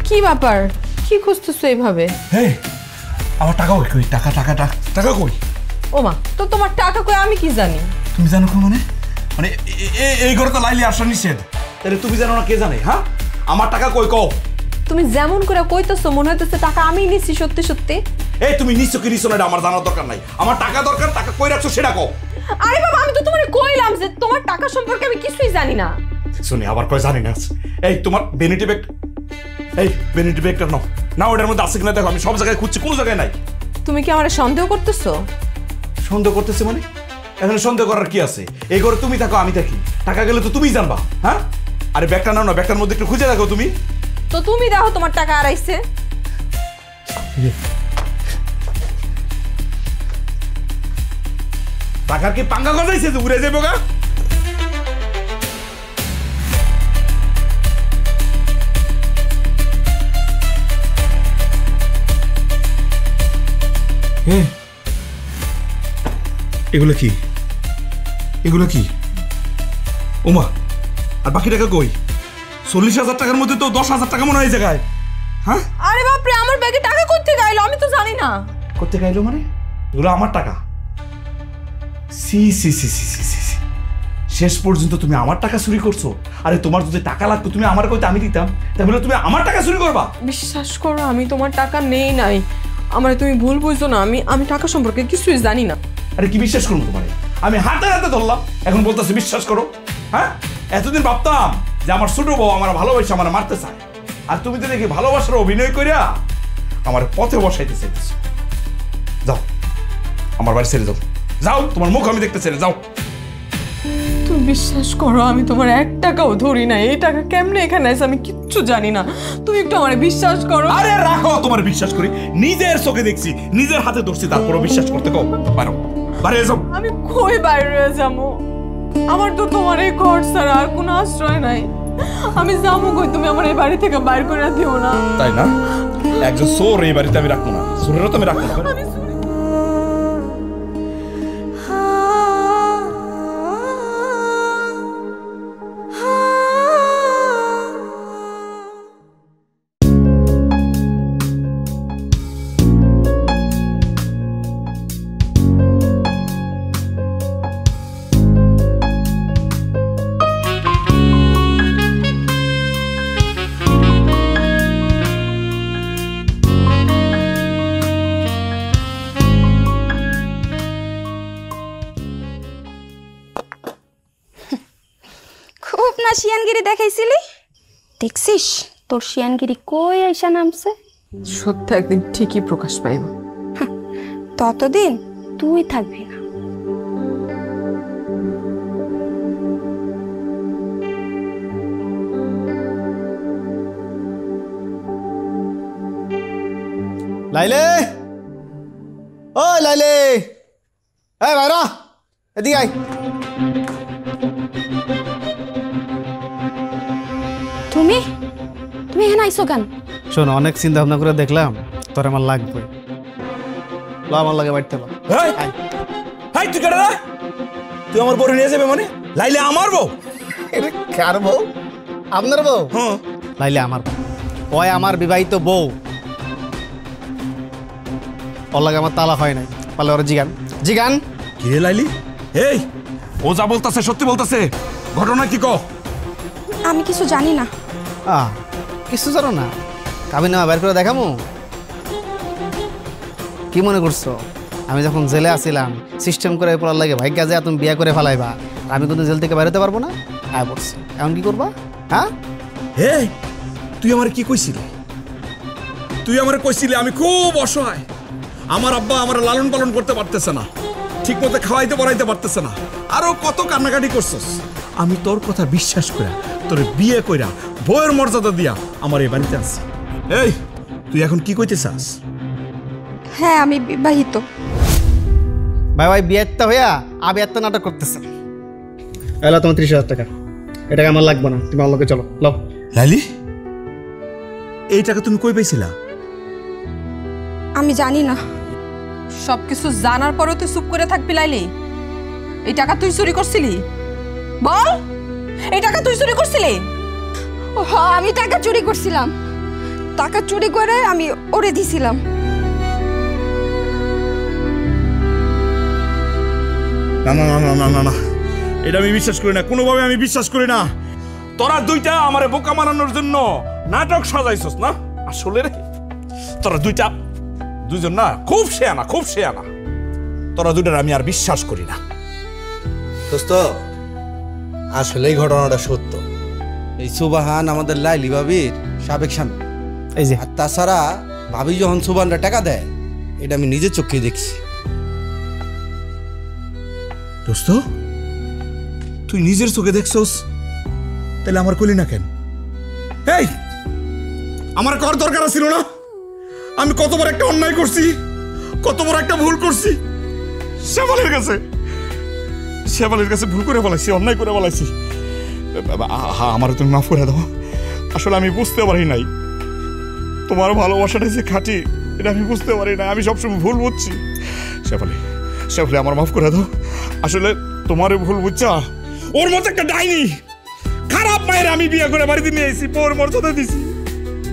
কি ব্যাপার, কি খুঁজতেছো এইভাবে? এই আমার টাকা কই? টাকা টাকা টাকা টাকা কই? ওমা, তো তোমার টাকা কই আমি কি জানি? তুমি জানো কি মানে? মানে এই ঘরে তো লাইলি আসা নিষেধ, তাহলে তুমি জানো না কে জানে? হ্যাঁ, আমার টাকা কই কও? তুমি যেমন করে কইতেছো মনে হইতেছে টাকা আমি নিছি সত্যি সত্যি। এই তুমি নিছো কি নিছো না এটা আমার জানার দরকার নাই, আমার টাকা দরকার, টাকা কই রাখছো সেটা কও। আরে বাবা, আমি তো তোমারে কইলাম যে তোমার টাকা সম্পর্কে আমি কিছুই জানি না। শুনি আবার কই জানি না। এই তোমার ভ্যানিটি ব্যাগ, এই ভ্যানিটি ব্যাগটা নাও না, ওটার মধ্যে আছে কিনা দেখো, আমি সব জায়গায় খুঁজছি, কোনো জায়গায় নাই। তুমি কি আমারে সন্দেহ করতেছো? সন্দেহ করতেছে মানে? এখানে সন্দেহ করার কি আছে? এই ঘরে তুমি থাকো আমি থাকি, টাকা গেলে তো তুমিই জানবা। হ্যাঁ, আরে ব্যাগটা নাও না, ব্যাগটার মধ্যে একটু খুঁজে দেখো তুমি। তো তুমি দেখো তোমার টাকা হারাইছে। টাকার কি পাঙ্গা গজাইছে যে উড়ে যাবো গা? এগুলো কি? এগুলো কি? ওমা, আর বাকি টাকা কই? 40,000 টাকার মধ্যে তো 10,000 টাকা মনে হয় জায়গায়। হ্যাঁ, আরে বাপরে, আমার ব্যাগে টাকা কই থেকে আইলো আমি তো জানি না। করতে গাইলো মানে? এগুলো আমার টাকা? সি সি সি সি সি সি, শেষ পর্যন্ত তুমি আমার টাকা চুরি করছো? আরে তোমার যদি টাকা লাগতো তুমি আমার কইতে আমি দিতাম, তাহলে তুমি আমার টাকা চুরি করবা? বিশ্বাস করো, আমি তোমার টাকা নেই নাই। আমারে তুমি ভুল বুঝছো না, আমি টাকা সম্পর্কে কিছুই জানি না। আরে কি বিশ্বাস করবো তোমারে? আমি হাতে হাতে ধরলাম, এখন বলতেছি বিশ্বাস করো? হ্যাঁ, এতদিন ভাবতাম যে আমার ছোট বউ আমার ভালোবাসে, আমার মারতে চায়, আর তুমি তো দেখি ভালোবাসার অভিনয় করিয়া আমার পথে বসাইতে চাইতেছো। যাও, আমার বাড়ি ছেড়ে যাও, যাও, তোমার মুখ আমি দেখতে ছেড়ে যাও। তুমি বিশ্বাস করো, আমি তোমার 1 টাকাও ধরি না। এই টাকা কেমনে এখানে আছে আমি কিচ্ছু জানি না। তুমি একটু আমারে বিশ্বাস করো। আরে রাখো, তোমার বিশ্বাস করি, নিজের চোখে দেখছি, নিজের হাতে ধরছি, তারপরও বিশ্বাস করতে কও। পারো বাইরে যাও। আমি কই বাইরে যাবো? আমার তো তোমার এই ঘর ছাড়া আর কোনো আশ্রয় নাই। আমি যাবো কই? তুমি আমার এই বাড়ি থেকে বাইর করে দিও না। তাই না? একজন চোর এই বাড়িতে আমি রাখবো না, চোরেরও তো আমি রাখবো না। খুব না শিয়ানগিরি দেখাইছিলি, দেখছিস তোর শিয়ানগিরি কই আইসা নামছে। সত্য একদিন ঠিকই প্রকাশ পাইব। ততদিন তুই থাকবি না। লাইলে, ও লাইলে, এই বাইরা, এদিকে আয়। তুমি তুমি এখানে আইসো কেন? শোন, অনেক চিন্তা ভাবনা করে দেখলাম তোর আমার লাগবে। ল আমার লাগে বাড়িতে ল। এই, এই তুই কেডা রে? তুই আমার বউ নিয়ে যাবে মানে? লাইলে আমার বউ? এটা কার বউ? আপনার বউ? হ্যাঁ। লাইলে আমার বউ। ওই আমার বিবাহিত বউ। ওর লাগে আমার তালাক হয় নাই। পারলে ওরা জিগান জিগান। কি রে লাইলি? এই, ও যা বলতাছে সত্যি বলতাছে, ঘটনা কি কও? আমি কিছু জানি না। কিছু জানো না? কাবিন নামা বের করে দেখামু? কি মনে করছো আমি যখন জেলে আসছিলাম সিস্টেম করে পড়ার লাগে ভাগ্যা যায় তুমি বিয়ে করে ফেলাইবা, আমি কিন্তু জেল থেকে বেরোতে পারবো না? আয় পড়ছি, এখন কি করবা? হ্যাঁ, এই তুই আমার কি কইছিলি? তুই আমার কইছিলি আমি খুব অসহায়, আমার আব্বা আমার লালন পালন করতে পারতেছে না, ঠিক মতো খাওয়াইতে পড়াইতে পারতেছে না, আরো কত কান্নাকাটি করছস। আমি তোর কথা বিশ্বাস করে তোর বিয়ে কইরা বউয়ের মর্যাদা দিয়া আমার এই বাড়িতে আসছি। এই তুই এখন কি কইতে চাস? হ্যাঁ, আমি বিবাহিত। ভাই ভাই বিয়েরটা হইয়া আবি একটা নাটক করতেছে। এলো তোমার 30,000 টাকা। এটা টাকা আমার লাগবে না, তুমি আমার লোকে চলো। লো লাইলি, এই টাকা তুমি কই পাইছিলা? আমি জানি না। সবকিছু জানার পরেও তুই চুপ করে থাকবি লাইলি? এই টাকা তুই চুরি করছিলি? বল, এই টাকা তুই চুরি করছিলি? আমি টাকা চুরি করছিলাম। টাকা চুরি করে আমি ওরে দিছিলাম। না না না না না না, এটা আমি বিশ্বাস করি না, কোনোভাবে আমি বিশ্বাস করি না। তোরা দুইটা আমারে বোকা বানানোর জন্য নাটক সাজাইছস না? আসলে রে তোরা দুইজন না খুব শেয়ানা, খুব শেয়ানা। তোরা দুইটার আমি আর বিশ্বাস করি না। দোস্ত, আসলেই ঘটনাটা সত্য। এই সুবাহান আমাদের লাইলি ভাবির সাবেক স্বামী। এই যে আর তাছাড়া ভাবি যখন সুবানরা টাকা দেয়, এটা আমি নিজের চোখে দেখছি। দোস্ত, তুই নিজের চোখে দেখছস, তাহলে আমার কলি না কেন? এই আমার কর দরকার ছিল না? আমি কত বড় একটা অন্যায় করছি, কত বড় একটা ভুল করছি। শেফালির কাছে ভুল করে বলাইছি, অন্যায় করে বলাইছি। আমার তুমি মাফ করে দাও। আসলে আমি বুঝতে পারি নাই তোমার ভালোবাসাটা যে খাঁটি, এটা আমি বুঝতে পারি না। আমি সবসময় ভুল বুঝছি। শেফালি আমার মাফ করে দাও। আসলে তোমার ভুল বুঝছা, ওর মতো একটা ডাইনি খারাপ মায়ের আমি বিয়ে করে বাড়িতে নিয়ে এসেছি, পর মর্যাদা দিছি।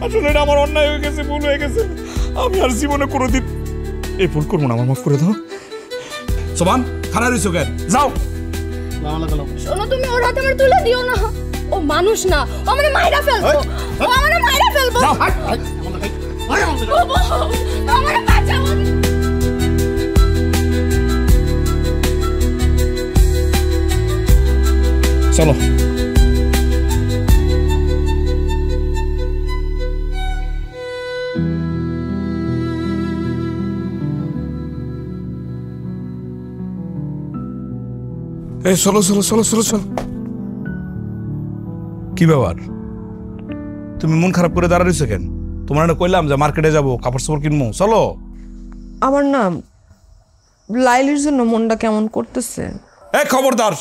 আসলে এটা আমার অন্যায় হয়ে গেছে, ভুল হয়ে গেছে। আমি আর জীবনে কোনোদিন এই ভুল করবো না। আমার মাফ করে দাও। সোবান, খারাপ হয়েছো কেন? যাও। শোনো, তুমি ওর হাতে আমার তুলে দিও না। ও মানুষ না, ও আমারে মাইরা ফেলবো। ও আমারে মাইরা ফেলবো। আমারে বাঁচাও। চলো। এই চলো চলো চলো চলো চলো। কি ব্যাপার, তুমি মন খারাপ করে দাঁড়াইছো কেন? তোমার না কইলাম যে মার্কেটে যাবো, কাপড় চোপড় কিনবো, চলো। আমার না লাইলির জন্য মনটা কেমন করতেছে। এই খবরদার,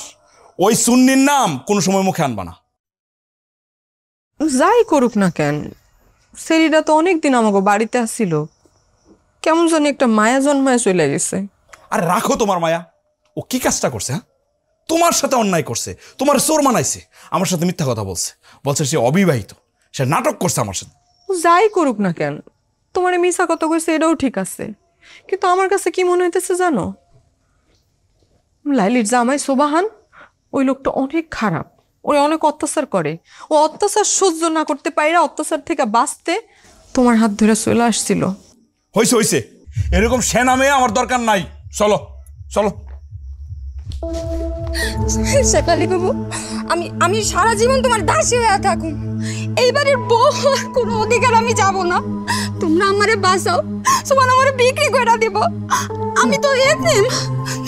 ওই সুন্নির নাম কোন সময় মুখে আনবা না। যাই করুক না কেন, সেরিটা তো অনেকদিন আমাকে বাড়িতে আসছিল, কেমন জানি একটা মায়া জন্মায় চলে গেছে। আর রাখো তোমার মায়া। ও কি কাজটা করছে? হ্যাঁ, তোমার সাথে অন্যায় করছে, তোমার চোর মানাইছে, আমার সাথে মিথ্যা কথা বলছে সে অবিবাহিত, সে নাটক করছে আমার সাথে। যাই করুক না কেন, তোমার মিশা কথা কইছে এটাও ঠিক আছে, কিন্তু আমার কাছে কি মনে হইতেছে জানো, লাইলির জামাই সোবাহান ওই লোকটা অনেক খারাপ, ওই অনেক অত্যাচার করে। ও অত্যাচার সহ্য না করতে পাইরা অত্যাচার থেকে বাঁচতে তোমার হাত ধরে চলে আসছিল। হইছে এরকম সেনা মেয়ে আমার দরকার নাই। চলো চলো। শেফালি বাবু, আমি সারা জীবন তোমার দাসী হয়ে থাকুম। এইবারের বউ হওয়ার কোনো অধিকার আমি যাব না। তোমরা আমারে বাঁচাও, তোমার আমারে বিক্রি করে দিব। আমি তো এতিম,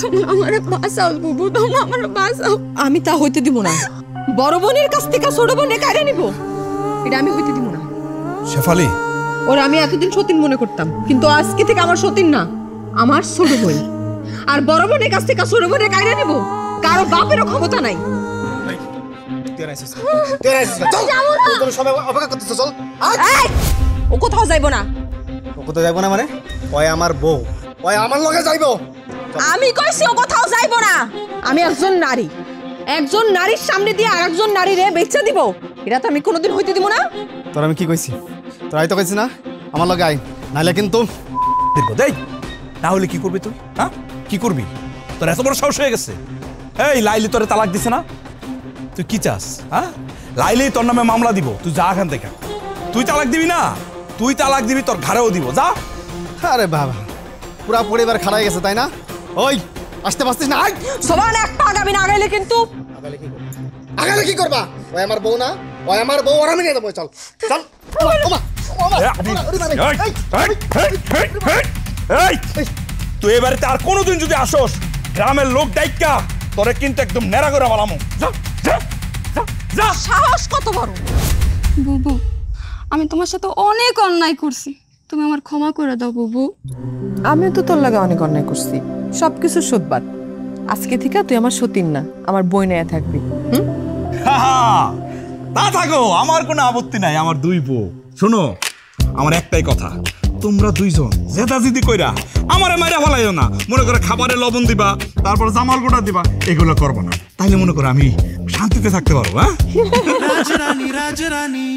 তোমরা আমারে বাঁচাও বাবু, তোমরা আমারে বাঁচাও। আমি তা হইতে দিব না। বড় বোনের কাছ থেকে ছোট বোনে কারে নিব, এটা আমি হইতে দিব না। শেফালি, ওর আমি এতদিন সতীন মনে করতাম, কিন্তু আজকে থেকে আমার সতীন না, আমার ছোট বোন। আর বড় বোনের কাছ থেকে ছোট বোনের কাইরা নিব? কারো বাপেরও ক্ষমতা নাই। সবাই অপেক্ষা করতেছ, চল। এই, ও কোথাও যাইবো না। ও কোথাও যাইবো না মানে? ওই আমার বউ, ওই আমার লগে যাইবো। আমি কইছি ও কোথাও যাইবো না। আমি একজন নারী, একজন নারীর সামনে দিয়ে আরেকজন নারীরে বেচা দিব, এটা তো আমি কোনোদিন হইতে দিব না। তোর আমি কি কইছি? তোর আই তো কইছি না আমার লগে আই, নাইলে কিন্তু দেই না হলে কি করবি তুই? হ্যাঁ, কি করবি? তোর এত বড় সাহস হয়ে গেছে? এই লাইলি তোরে তালাক দিছে না? তুই কি চাস? হ্যাঁ, লাইলি তোর নামে মামলা দিব, তুই যা এখান থেকে। তুই তালাক দিবি না? তুই তালাক দিবি, তোর ঘাড়েও দিব, যা। আরে বাবা, পুরা পরিবার খাড়াই গেছে তাই না? ওই আসতে পারছিস না? সবান একটা আগামী না আগাইলে কিন্তু। আগালে কি করবা? ওই আমার বউ না, ওই আমার বউ, আর আমি নিয়ে যাবো। চল চল। তুই এ বাড়িতে আর কোনোদিন যদি আসোস, গ্রামের লোক ডাইকা তোরে কিন্তু একদম নেড়া করে বলামো। সাহস কত বড়! বুবু, আমি তোমার সাথে অনেক অন্যায় করছি, তুমি আমার ক্ষমা করে দাও বুবু। আমিও তো তোর লাগে অনেক অন্যায় করছি, সবকিছু শোধবাদ। আজকে থেকে তুই আমার সতীন না, আমার বই নেয়া থাকবি। তা থাকো, আমার কোনো আপত্তি নাই, আমার দুই বউ। শোনো, আমার একটাই কথা, তোমরা দুইজন জেদাজিদি কইরা আমারে মাইরা ফেলাইও না। মনে করে খাবারে লবণ দিবা, তারপর জামাল গোটা দিবা, এগুলো করবো না। তাইলে মনে করো আমি শান্তিতে থাকতে পারবো। হ্যাঁ, রাজরানী